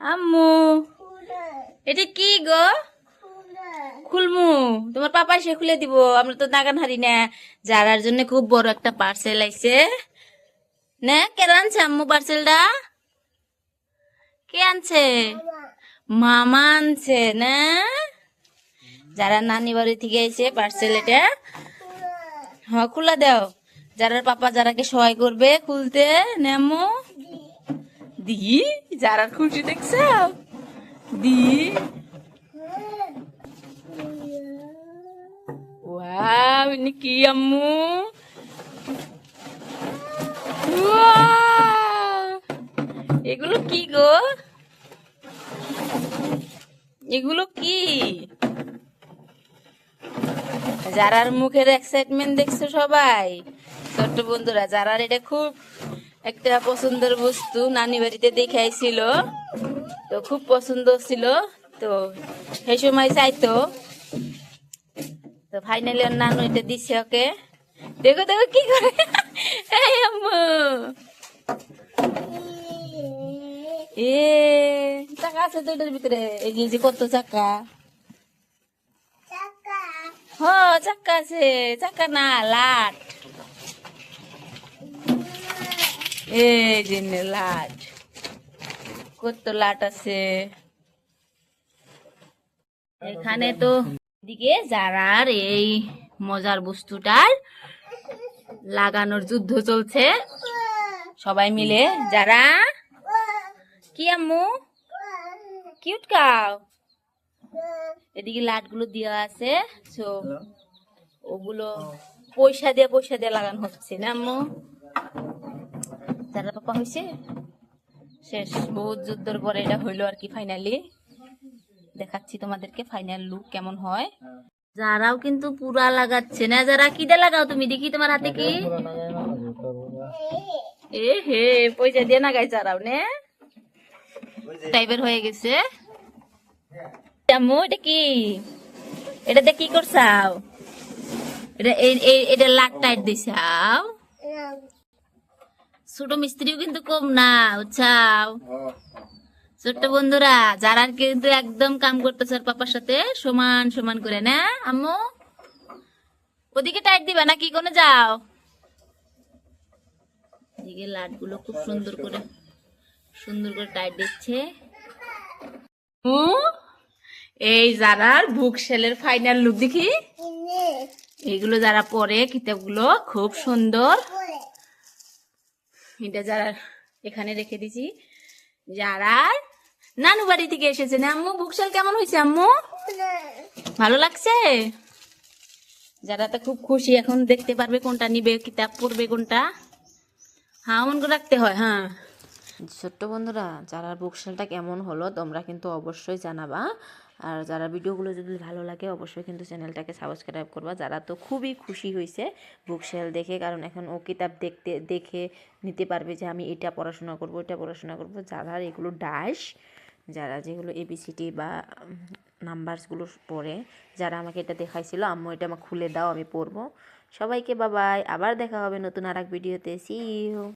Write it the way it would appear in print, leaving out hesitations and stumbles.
আম্মু এটা কি গো? খুলমু, তোমার পাপা এসে খুলে দিব, আমরা তো নাগান হারি না। যারার জন্য খুব বড় একটা পার্সেল আইছে না। কে আনছে আম্মু পার্সেলটা? কে আনছে? মামা আনছে না। যারা নানি বাড়ি থেকে আইছে পার্সেল এটা। হ্যাঁ খুলে দাও। যারার পাপা যারাকে সহায় করবে খুলতে নেমো। দি যারার খুশি দেখছ? দি ওয়াও, ইনি কি আম্মু? ওয়াও, এগুলো কি গো? এগুলো কি? যারার মুখের এক্সাইটমেন্ট দেখছো সবাই? ছোট্ট বন্ধুরা, যারার এটা খুব একটা পছন্দের বস্তু, নানি বাড়িতে দেখে আইছিল, তো খুব পছন্দ ছিল, তো সেই সময় চাইতো, তো ফাইনালি ওর নানু এটা দিচ্ছে ওকে। দেখো দেখো কি করে। এই আম্মু, এ চাকা আছে তো এটার ভিতরে। এই যে কত চাকা। হ চাক্কা আছে, চাক্কা না লাট। এই যে লাট, কত লাট আছে এখানে। তো এদিকে যারার এই মজার বস্তুটার লাগানোর যুদ্ধ চলছে সবাই মিলে। যারা কি আম্মু কিউট কাও। এদিকে লাট গুলো দেওয়া আছে, তো ওগুলো পয়সা দিয়ে লাগানো হচ্ছে না আম্মু। যারা পাপা হয়েছে শেষ, বহুত যুদ্ধের পরে এটা হইলো আর কি। ফাইনালি দেখাচ্ছি তোমাদেরকে ফাইনাল লুক কেমন হয়। যারাও কিন্তু পুরা লাগাচ্ছে না। যারা কিটা লাগাও তুমি, দেখি তোমার হাতে কি। এ হে, পয়সা দিয়ে লাগাই যারাও নে টাইপের হয়ে গেছে। আম্মু এটা কি? এটাতে কি করছাও? এটা লাট টাইট দিছাও। ছোট মিস্ত্রিও কিন্তু কম না, বুঝছাও। ছোট্ট বন্ধুরা, যারা কিন্তু একদম কাম করতেছে পাপার সাথে সমান সমান করে না আম্মু। ওদিকে টাইট দিবা নাকি কোনে যাও? এদিকে লাট গুলো খুব সুন্দর করে টাইট দিচ্ছে। এই যারার বুক সেলের ফাইনাল লুক দেখি। এগুলো যারা পরে কিতাবগুলো খুব সুন্দর। এটা যারা এখানে রেখে দিছি, যারা নানু বাড়ি থেকে এসেছে না আম্মু। বুকশাল কেমন হয়েছে আম্মু? ভালো লাগছে? যারা তো খুব খুশি, এখন দেখতে পারবে কোনটা নিবে, কিতাব পড়বে কোনটা। হ্যাঁ মন করে রাখতে হয়। হ্যাঁ ছোট্ট বন্ধুরা, যারা বুকশেলটা কেমন হলো তোমরা কিন্তু অবশ্যই জানাবা। আর যারা ভিডিওগুলো যদি ভালো লাগে অবশ্যই কিন্তু চ্যানেলটাকে সাবস্ক্রাইব করবা। যারা তো খুবই খুশি হয়েছে বুকশেল দেখে, কারণ এখন ও কিতাব দেখে নিতে পারবে যে আমি এটা পড়াশোনা করব, এটা পড়াশোনা করব। যারা এগুলো ডাস, যারা যেগুলো এবিসিডি বা নাম্বারসগুলো পড়ে, যারা আমাকে এটা দেখাইছিল আম্মু এটা আমাকে খুলে দাও আমি পড়বো। সবাইকে বাবাই, আবার দেখা হবে নতুন আর এক ভিডিওতে। See you.